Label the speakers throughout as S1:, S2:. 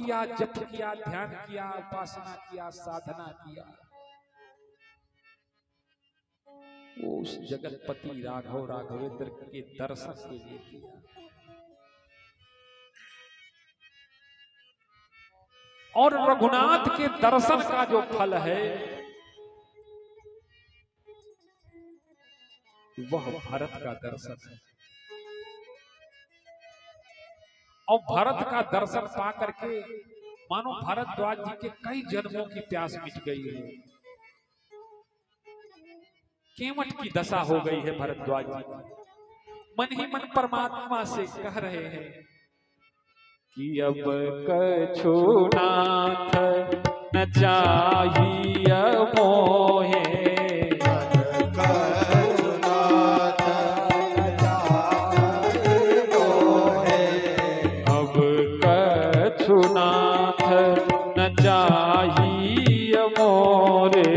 S1: किया, जप किया, ध्यान किया, उपासना किया, साधना किया, वो उस जगतपति राघव राघवेंद्र के दर्शन के लिए किया। और रघुनाथ के दर्शन का जो फल है वह भरत का दर्शन है। और भरत का दर्शन पा करके मानो भारद्वाज जी के कई जन्मों की प्यास मिट गई है, केवट की दशा हो गई है भारद्वाज जी। मन ही मन परमात्मा से कह रहे हैं कि अब कछु नाथ न चाहिए मोहे, अब कछु नाथ न चाहिए मोरे,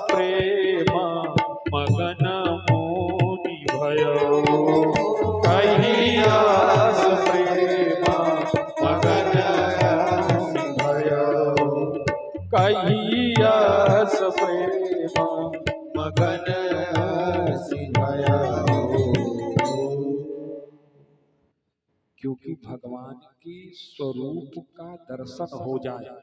S1: प्रेम मगन मोनि भयो, कहियास प्रेम मगन मोनि भयो, कहियास प्रेम मगन भयो। क्योंकि भगवान के स्वरूप का दर्शन हो जाए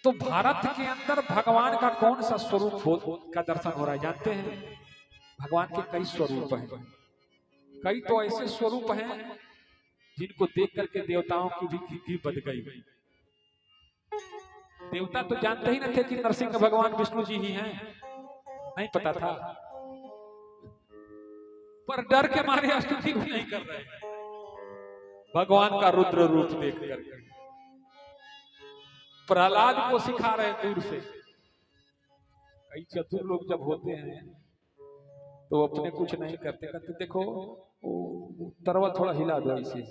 S1: तो भारत के अंदर भगवान का कौन सा स्वरूप का दर्शन हो रहा है जानते हैं? भगवान के कई स्वरूप हैं, कई तो ऐसे स्वरूप हैं जिनको देख करके देवताओं की भी बद गई। देवता तो जानते ही न थे कि नरसिंह भगवान विष्णु जी ही हैं, नहीं पता था, पर डर के मारे स्तुति भी नहीं कर रहे भगवान का रुद्र रूप देख करके। प्रहलाद को सिखा रहे दूर से। कई चतुर लोग जब होते हैं तो अपने कुछ नहीं करते, कहते देखो तरवा थोड़ा हिला दो, ऐसे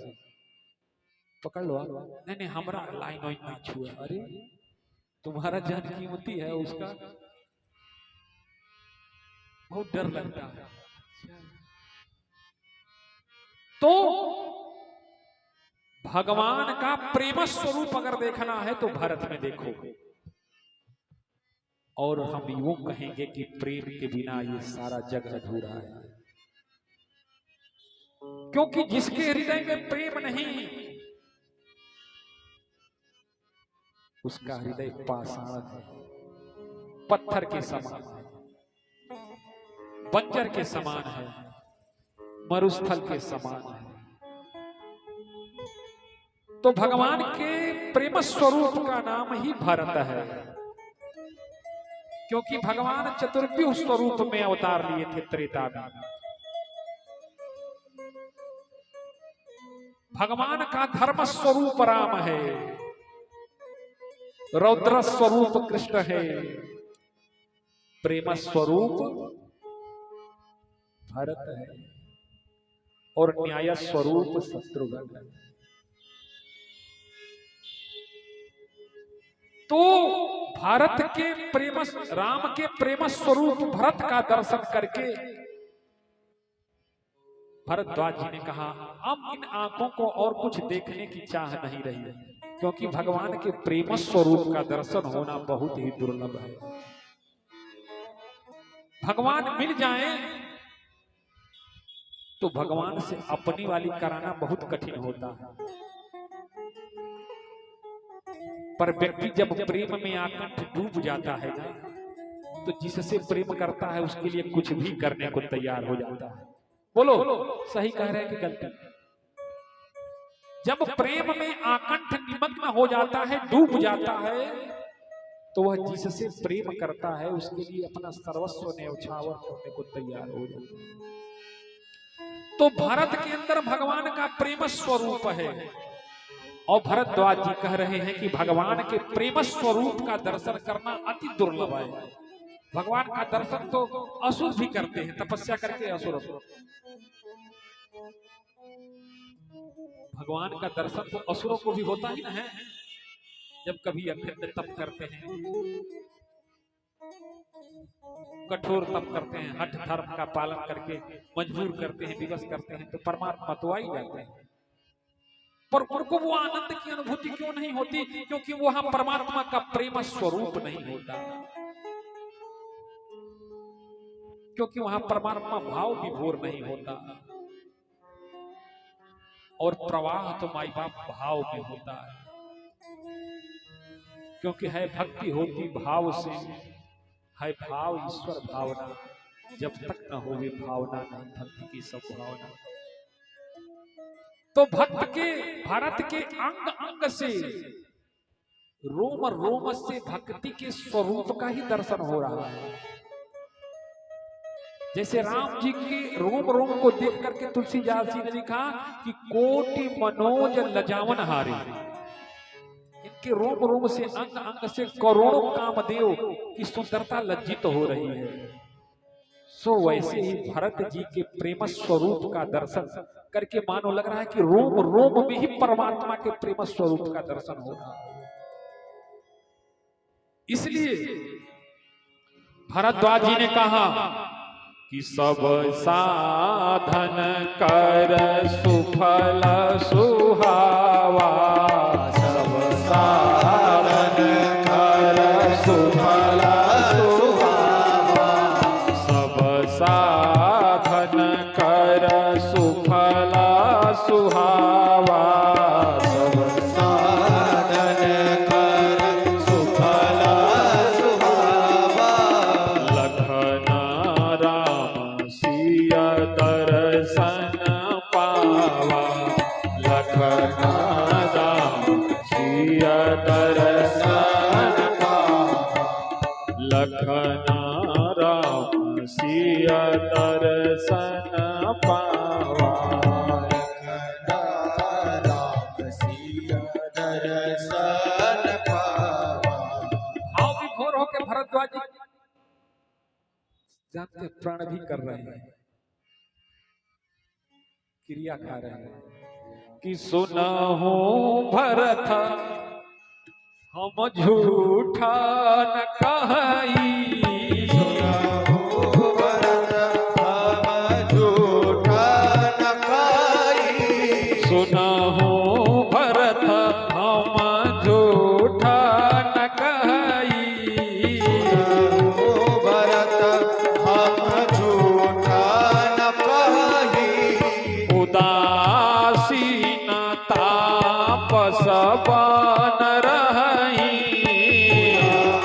S1: पकड़ लो आप, नहीं नहीं हमारा लाइन वाइन नहीं छुआ, अरे तुम्हारा जान कीमती है, उसका बहुत डर लगता है। तो भगवान का प्रेम स्वरूप अगर देखना है तो भारत में देखो, और हम यूं कहेंगे कि प्रेम के बिना ये सारा जग अधूरा है। क्योंकि जिसके हृदय में प्रेम नहीं उसका हृदय पाषाण है, पत्थर के समान है, बंजर के समान है, मरुस्थल के समान है। तो भगवान के प्रेम स्वरूप का नाम ही भारत है, क्योंकि भगवान चतुर्व्यूह स्वरूप में अवतार लिए थे त्रेता में। भगवान का धर्म स्वरूप राम है, रौद्र स्वरूप कृष्ण है, प्रेम स्वरूप भरत है, और न्याय स्वरूप शत्रुघ्न है। तो भारत के प्रेम, राम के प्रेम स्वरूप भरत का दर्शन करके भरद्वाज जी ने कहा अब इन आंखों को और कुछ देखने की चाह नहीं रही है, क्योंकि भगवान के प्रेम स्वरूप का दर्शन होना बहुत ही दुर्लभ है। भगवान मिल जाएं तो भगवान से अपनी वाली कराना बहुत कठिन होता है, पर व्यक्ति जब प्रेम में आकंठ डूब जाता है ना, तो जिससे प्रेम करता है उसके लिए कुछ भी करने को तैयार हो जाता है। बोलो सही कह रहे हैं कि गलती? जब प्रेम में आकंठ निमग्न हो जाता है, डूब जाता है, तो वह जिससे प्रेम करता है उसके लिए अपना सर्वस्व न्यौछावर करने को तैयार हो जाता है। तो भारत के अंदर भगवान का प्रेम स्वरूप है और भरद्वाज जी कह रहे हैं कि भगवान के प्रेम स्वरूप का दर्शन करना अति दुर्लभ है। भगवान का दर्शन तो असुर भी करते हैं, तपस्या करके असुर। भगवान का दर्शन तो असुरों को भी होता ही ना है, जब कभी अखंड तप करते हैं, कठोर तप करते हैं, हठ धर्म का पालन करके मजबूर करते हैं, विवश करते हैं, तो परमात्मा तो आ ही जाते हैं। पर उनको वो आनंद की अनुभूति क्यों नहीं होती? क्योंकि वहां परमात्मा का प्रेम स्वरूप नहीं होता, क्योंकि वहां परमात्मा भाव विभोर नहीं होता। और प्रवाह तो माई बाप भाव में होता है, क्योंकि है भक्ति होती भाव से, है भाव ईश्वर भावना। जब तक न होवे भावना नहीं भक्ति की सब भावना। तो भक्त के भारत के अंग अंग से, रोम रोम से भक्ति के स्वरूप का ही दर्शन हो रहा है। जैसे राम जी के रोम रोम को देख करके तुलसीदास जी ने लिखा कि कोटि मनोज लजावन हारे। इनके रोम रोम से अंग अंग से करोड़ों कामदेव की सुंदरता लज्जित हो रही है। सो वैसे ही भरत जी के प्रेम स्वरूप का दर्शन करके मानो लग रहा है कि रोम रोम में ही परमात्मा के प्रेम स्वरूप का दर्शन हो रहा है। इसलिए भरद्वाज जी ने कहा कि सब साधन कर सुफल सुहावा, सब साधन कर सुफल सुहावा, सब साधन कर सुफल सुहावा, सब साधन कर सुफल सुहावा, लखन राम सिया दर्शन पावा, लखन राम सिया दर्शन पावा, लखन राम सिया दर्शन पावा, लखन राम सिया दर्शन पावा। भाव विभोर होके भरद्वाज जी जानते प्राण भी कर रहे हैं, क्रिया खा रहे हैं कि सुनहु भरत हम झूठा न कही, सुनहु भरत हम झूठा न कही, सुनहु भरत हम झूठा न कही, सुनहु भरत हम झूठा न कही, उदासीन तापस बन रही,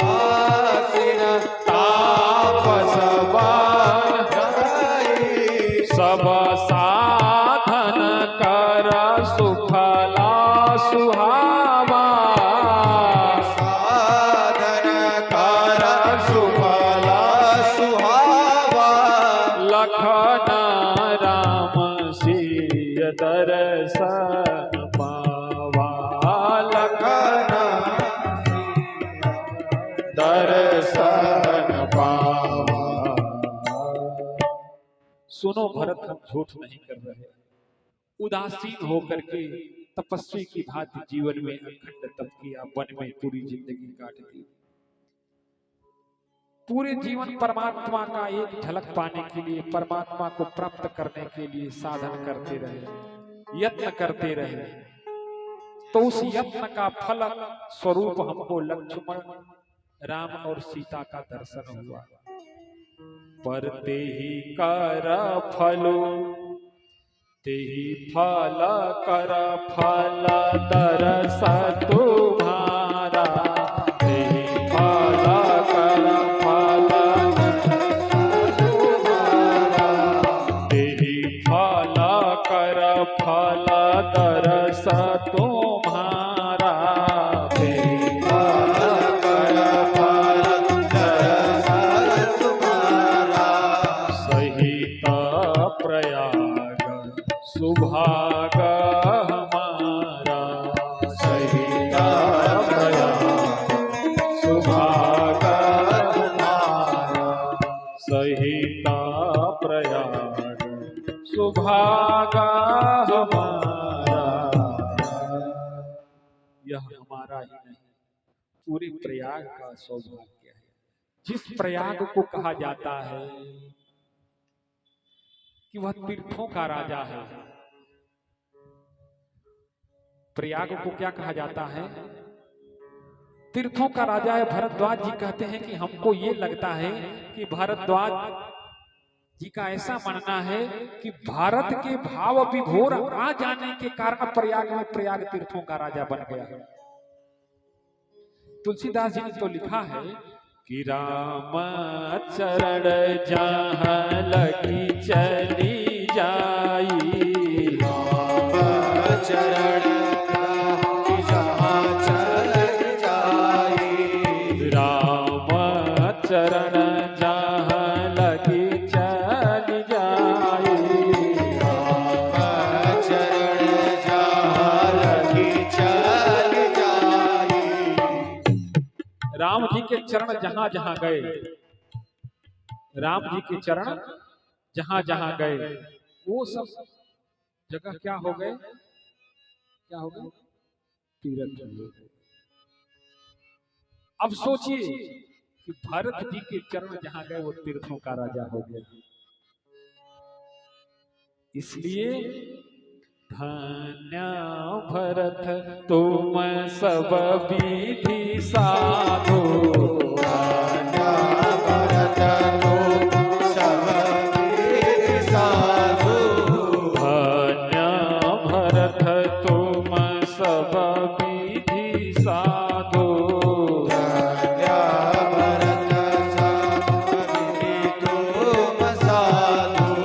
S1: उदासीन तापस बन रही, सब साधन कर सुफला सुहावा, साधन कर सुफला सुहावा, लखन राम सिय दर्शन पावा, लखन दर्शन पावा। सुनो भरत, हम झूठ नहीं कर रहे। उदासीन होकर के तपस्वी की भांति जीवन में अखंड तप किया, वन में पूरी जिंदगी काट दी, पूरे जीवन परमात्मा का एक झलक पाने के लिए, परमात्मा को प्राप्त करने के लिए साधन करते रहे, यत्न करते रहे। तो उस यत्न का फल स्वरूप हमको लक्ष्मण राम और सीता का दर्शन हुआ। पर ते ही कर फलो, ते ही फल कर फल दरस तुम्हारा, ते ही फल कर फल तुम्हारा, ते ही फल कर फल दरस तुम्हारा, ते ही फल कर फल प्रयाग सुभागा हमारा, सहिता प्रयाग सुभागा हमारा, सहिता प्रयाग सुभागा हमारा। यह हमारा ही नहीं, पूरे प्रयाग का सौभाग्य है। जिस प्रयाग को कहा जाता है कि वह तीर्थों का राजा है। प्रयाग को क्या कहा जाता है? तीर्थों का राजा है। भरद्वाज जी कहते हैं कि हमको ये लगता है कि भरद्वाज जी का ऐसा मानना है कि भारत के भाव विभोर आ जाने के कारण प्रयाग में प्रयाग तीर्थों का राजा बन गया है। तुलसीदास जी ने तो लिखा है कि राम चरण जहाँ लगी चली जाई,
S2: राम चरण जहाँ चली जाई,
S1: राम चरण जहाँ लगी चली जाई,
S2: राम चरण जहाँ लगी चली जाई।
S1: राम जी के चरण जहां जहां गए, राम जी के चरण जहां जहां गए वो सब जगह क्या हो गए? क्या हो गए? तीर्थ हो गए। अब सोचिए कि भरत जी के चरण जहां गए वो तीर्थों का राजा हो गया। इसलिए धन्य भरत तुम सब विधि साधो,
S2: धन्य भरत तुम सब विधि साधो,
S1: धन्य भरत तुम सब विधि साधो,
S2: धन्य भरत सब विधि तुम साधो।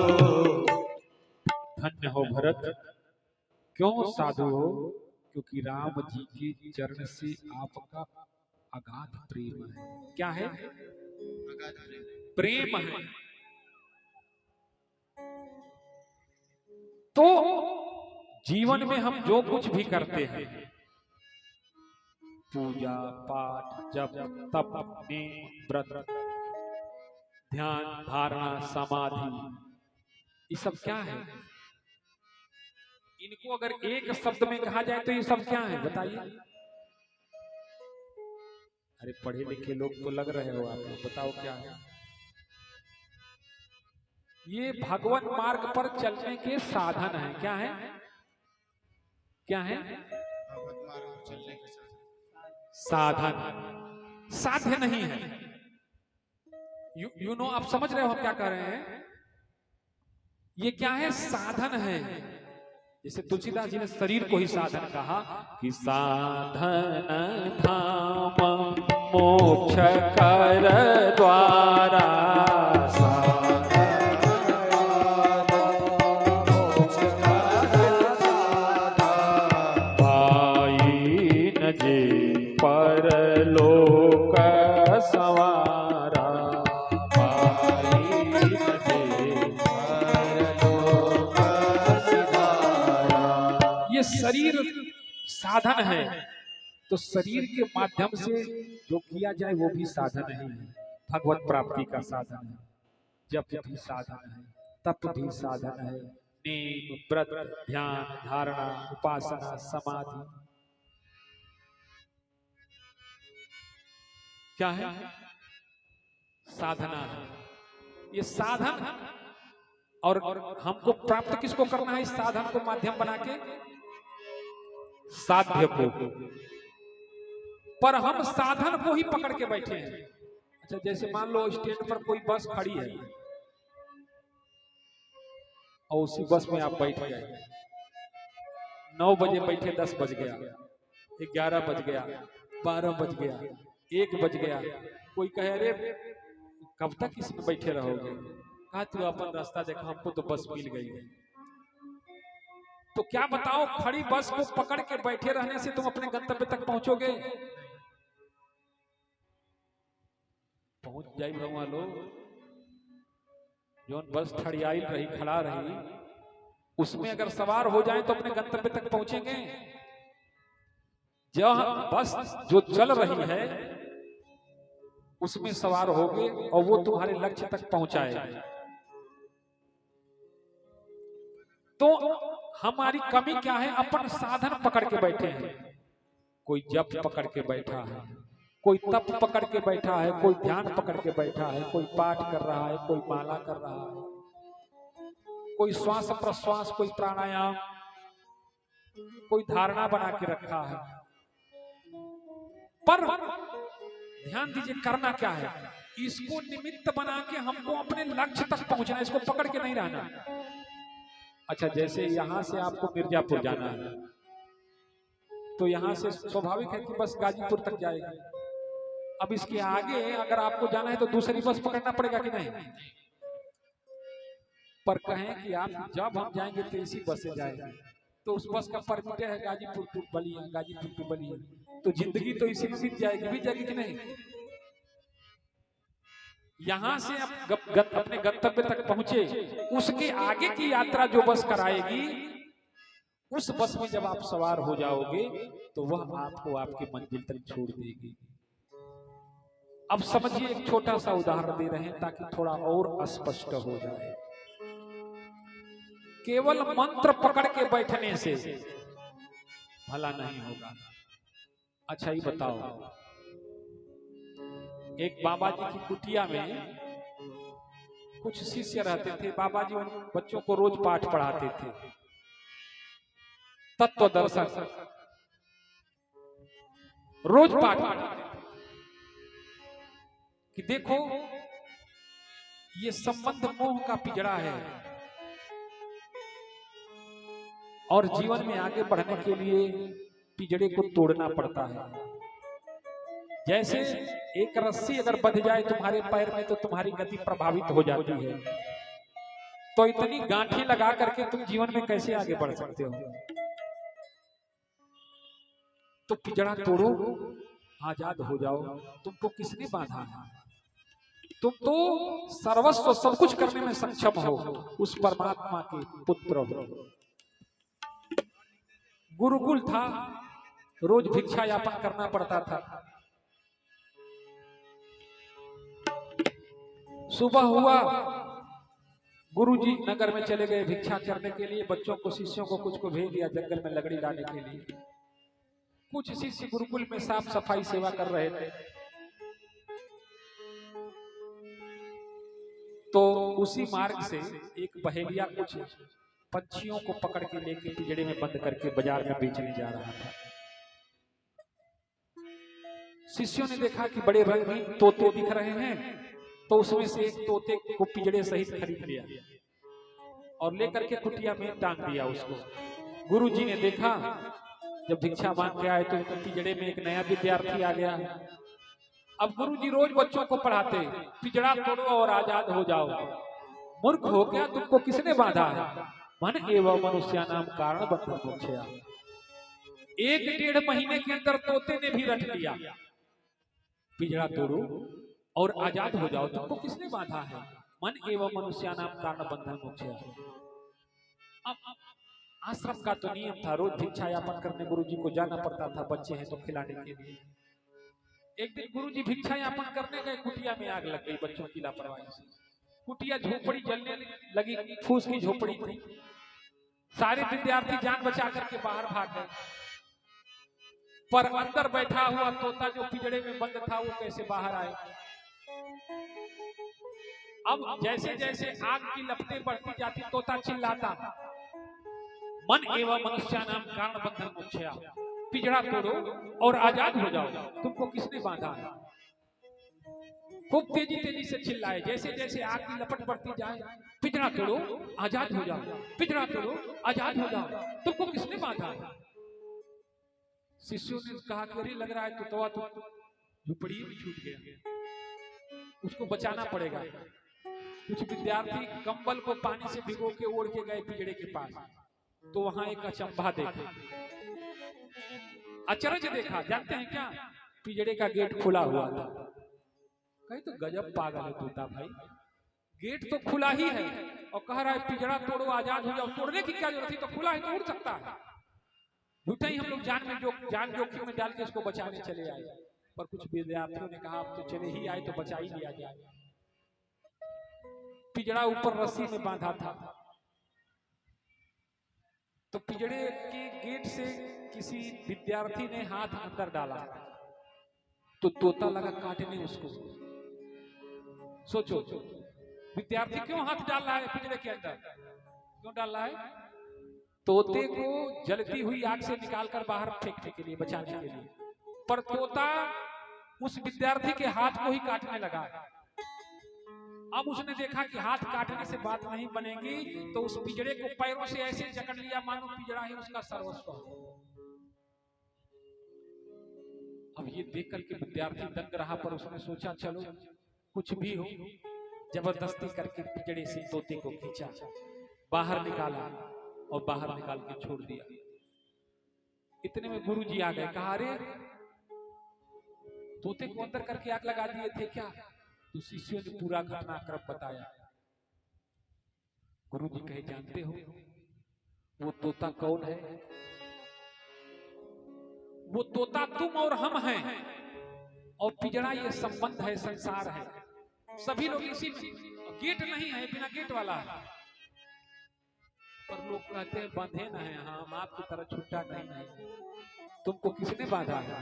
S1: धन्य हो भरत। क्यों साधु हो? क्योंकि राम जी के चरण से आपका अगाध प्रेम है। क्या है? प्रेम है। तो जीवन में हम जो कुछ भी करते हैं, पूजा पाठ जप तप नेम व्रत ध्यान धारणा समाधि, ये सब क्या है? इनको अगर एक शब्द में कहा जाए तो ये सब क्या है बताइए? अरे पढ़े लिखे लोग तो लग रहे हो आप लोग, बताओ क्या है? ये भगवान मार्ग पर चलने के साधन है। क्या है? क्या है? साधन, साध्य नहीं है। यू नो, आप समझ रहे हो हम क्या कह रहे हैं? ये क्या है? साधन है। जैसे तुलसीदास जी ने शरीर को ही साधन कहा कि साधन धाम मोक्ष कर द्वारा, भाई न जे परलोक सवारा, भाई न जे
S2: परलोक सिधारा।
S1: ये शरीर साधन है। तो शरीर के माध्यम से जो किया जाए वो भी साधन ही है। भगवत प्राप्ति का साधन है। जप भी साधन है, तप भी साधन है, नेम व्रत ध्यान धारणा उपासना समाधि क्या है? साधना है। ये साधन, और हमको प्राप्त किसको करना है? इस साधन को माध्यम बना के साध्य को। पर हम साधन को ही पकड़ के बैठे हैं। अच्छा, जैसे मान लो स्टैंड पर कोई बस खड़ी है और उसी बस में आप बैठ गए। 9 बजे बैठे, 10 बज गया, 11 बज गया, 12 बज गया, 1 बज गया। कोई कहे अरे कब तक इसमें बैठे रहोगे? कहा तू अपन रास्ता देखा, हमको तो बस मिल गई है। तो क्या बताओ, खड़ी बस को पकड़ के बैठे रहने से तुम अपने गंतव्य तक पहुंचोगे? पहुंच जाए भगवान लोग। जो बस खड़ियाई रही, खड़ा रही, उसमें अगर सवार हो जाए तो अपने गंतव्य तक पहुंचेंगे। जब बस जो चल रही है उसमें सवार होगे और वो तुम्हारे लक्ष्य तक पहुंचाएगा। तो हमारी कमी क्या है? अपन साधन पकड़ के बैठे हैं। कोई जप पकड़ के बैठा है, कोई तप पकड़ के बैठा है, कोई ध्यान पकड़ के बैठा है, कोई पाठ कर रहा है, कोई माला कर रहा है, कोई श्वास प्रश्वास, कोई प्राणायाम, कोई धारणा बना के रखा है। पर ध्यान दीजिए, करना क्या है? इसको निमित्त बना के हमको अपने लक्ष्य तक पहुंचना, इसको पकड़ के नहीं रहना। अच्छा, जैसे यहां से आपको मिर्जापुर जाना है तो यहां से स्वाभाविक है कि बस गाजीपुर तक जाएगी। अब इसके आगे अगर आपको जाना है तो दूसरी बस पकड़ना पड़ेगा कि नहीं? पर कहें कि आप जब हम जाएंगे तो इसी बस से जाएंगे, तो उस बस का परमिट है गाजीपुर टू बलिया, गाजीपुर टू बलिया, तो जिंदगी तो इसी में बीत जाएगी कि नहीं? यहां से आप अपने गंतव्य तक पहुंचे, उसके आगे की यात्रा जो बस कराएगी, उस बस में जब आप सवार हो जाओगे तो वह आपको आपकी मंजिल तक छोड़ देगी। अब समझिए, एक छोटा सा उदाहरण दे रहे हैं ताकि थोड़ा और स्पष्ट हो जाए। केवल मंत्र पकड़ के बैठने से भला नहीं होगा। अच्छा ही बताओ, एक बाबा जी की कुटिया में कुछ शिष्य रहते थे। बाबा जी उन बच्चों को रोज पाठ पढ़ाते थे, तत्व दर्शन, रोज पाठ पढ़ाते थे कि देखो ये संबंध मोह का पिंजड़ा है और जीवन में आगे बढ़ने के लिए पिंजड़े को तोड़ना पड़ता है। जैसे एक रस्सी अगर बंध जाए तुम्हारे पैर में तो तुम्हारी गति प्रभावित हो जाती है, तो इतनी गांठें लगा करके तुम जीवन में कैसे आगे बढ़ सकते हो? तो पिंजड़ा तोड़ो, आजाद हो जाओ। तुमको किसने बांधा है? तुम तो सर्वस्व सब कुछ करने में सक्षम हो, उस परमात्मा के पुत्र हो। गुरुकुल था, रोज भिक्षा यापन करना पड़ता था। सुबह हुआ, गुरुजी नगर में चले गए भिक्षा करने के लिए, बच्चों को, शिष्यों को कुछ को भेज दिया जंगल में लकड़ी लाने के लिए। कुछ शिष्य गुरुकुल में साफ सफाई सेवा कर रहे थे। तो उसी मार्ग से एक बहेलिया कुछ पक्षियों को पकड़ के लेके पिंजड़े में बंद करके बाजार में बेचने जा रहा था। शिष्यों ने देखा कि बड़े रंगीन तोते दिख रहे हैं, तो उसमें से एक तोते को पिंजड़े सहित खरीद लिया और लेकर के कुटिया में टांग दिया उसको। गुरुजी ने देखा, जब भिक्षा मांग के आए तो पिंजड़े में एक नया विद्यार्थी आ गया। अब गुरुजी रोज बच्चों को पढ़ाते, पिंजड़ा तोड़ो और आजाद हो जाओ। मूर्ख हो गया, तुमको किसने बांधा है? मन एवं मनुष्यानाम कारण बंधन मोक्षया। 1-1.5 महीने के अंदर तोते ने भी रट लिया, पिंजड़ा तोड़ो और आजाद हो जाओ, तुमको किसने बांधा है? मन एवं मनुष्यानाम कारण बंधन मोक्षया। अब आश्रम का तो नियम था, रोज भिक्षा यापन करने गुरुजी को जाना पड़ता था, बच्चे हैं तो खिलाने के लिए। एक दिन गुरुजी भिक्षा यापन करने गए, कुटिया में आग लग गई बच्चों की लापरवाही से। कुटिया झोपड़ी जलने लगी, फूस की झोपड़ी थी। सारे विद्यार्थी जान बचा करके बाहर भाग गए, पर अंदर बैठा हुआ तोता जो पिंजड़े में बंद था वो कैसे बाहर आए? अब जैसे जैसे आग की लपटें बढ़ती जाती, तोता चिल्लाता, मन एवं मनुष्यानाम कारण बंधन मोक्षया। पिंजड़ा तोड़ो और आजाद हो जाओ, तुमको किसने बांधा है? खूब तेजी तेजी से चिल्लाए, जैसे जैसे आग की लपट बढ़ती जाए, पिंजड़ा तोड़ो आजाद हो जाओ, पिंजड़ा तोड़ो आजाद हो जाओ, तुमको किसने बांधा है? शिष्यों ने कहा कि अरे लग रहा है तो झुपड़ी में छूट गया, उसको बचाना पड़ेगा। कुछ विद्यार्थी कंबल को पानी से भिगो के ओढ़ के गए पिंजड़े के पास, तो वहां एक अचंभा देखा, अचरज देखा। जानते हैं क्या? पिंजड़े का गेट खुला हुआ था। कहीं तो गजब पागल है तोता भाई, गेट तो खुला ही है और कह रहा है पिंजरा तोड़ो आजाद हो जाओ। तोड़ने की क्या जरूरत थी, तो खुला है तो उड़ सकता है। झूठे ही हम लोग जान जोखिम में डाल के उसको बचाने चले आए। पर कुछ विद्यार्थियों ने कहा अब तो चले ही आए तो बचा ही लिया जाए। पिंजरा ऊपर रस्सी में बांधा था, तो पिंजरे के गेट से किसी विद्यार्थी ने हाथ अंदर डाला तो तोता लगा काटने उसको। सोचो विद्यार्थी क्यों हाथ डाल रहा है पिंजरे के अंदर, क्यों डाल रहा है? तोते को जलती हुई आग से निकालकर बाहर फेंकने के लिए, बचाने के लिए। पर तोता उस विद्यार्थी के हाथ को ही काटने लगा। अब उसने देखा कि हाथ काटने से बात नहीं बनेगी, तो उस पिंजरे को पैरों से ऐसे जकड़ लिया मानो पिंजरा ही उसका सर्वस्व। अब ये देख करके विद्यार्थी दंग रहा, पर उसने सोचा चलो कुछ भी हो, जबरदस्ती करके पिंजरे से तोते को खींचा, बाहर निकाला और बाहर निकाल के छोड़ दिया। इतने में गुरुजी आ गए, कहा अरे तोते को अंदर करके आग लगा दिए थे क्या? तो शिष्यों ने पूरा घटनाक्रम बताया। गुरुजी कहे जानते हो वो तोता कौन है? वो तोता तुम और हम हैं, और पिंजरा ये संबंध है, संसार है। सभी लोग इसी में, गेट नहीं है, बिना गेट वाला है। पर लोग कहते हैं बंधे न है। हाँ, हम आपकी तरह छुट्टा नहीं है। तुमको किसने बांधा है?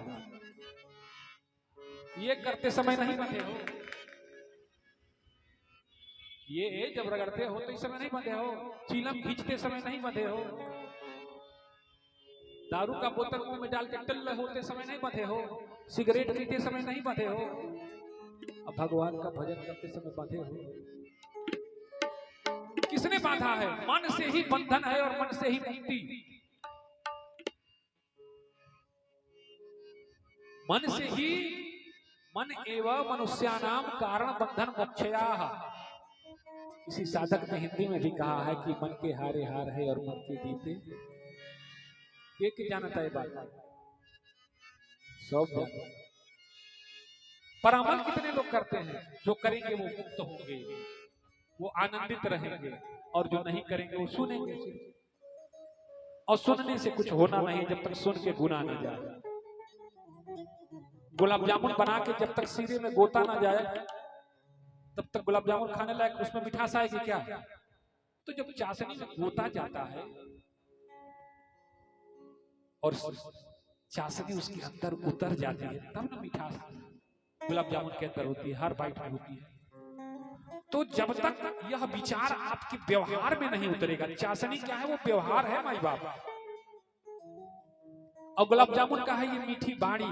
S1: ये करते समय नहीं बंधे हो, ये जब रगड़ते हो तो इस समय नहीं बंधे हो, चीलम खींचते समय नहीं बंधे हो, दारू का बोतल मुंह में डाल के टल्ल होते समय नहीं बंधे हो, सिगरेट पीते समय नहीं बंधे हो, अब भगवान का भजन करते समय बंधे हो। किसने बांधा है? मन से ही बंधन है और मन से ही मुक्ति। मन से ही, मन एवं मनुष्यानाम कारण बंधन मोक्षयाः। किसी साधक ने हिंदी में भी कहा है कि मन के हारे हार है और मन के जीते के जानता है बात, सब जानता। पर अमल कितने लोग करते हैं? जो करेंगे वो मुक्त होंगे, वो आनंदित रहेंगे, और जो नहीं करेंगे वो सुनेंगे। और सुनने से कुछ होना नहीं जब तक सुन के गुना न जाए। गुलाब जामुन बना के जब तक सीरे में गोता ना जाए तब तक गुलाब जामुन खाने लायक, उसमें मिठास आएगी क्या? तो जब चाशनी में गोता जाता है और चाशनी उसके अंदर उतर जाती है, तब ना मिठास गुलाब जामुन के अंदर होती है, हर बाइट में होती है। तो जब तक यह विचार आपके व्यवहार में नहीं उतरेगा, चाशनी क्या है? वो व्यवहार है माई बाप, और गुलाब जामुन का है ये मीठी बाणी।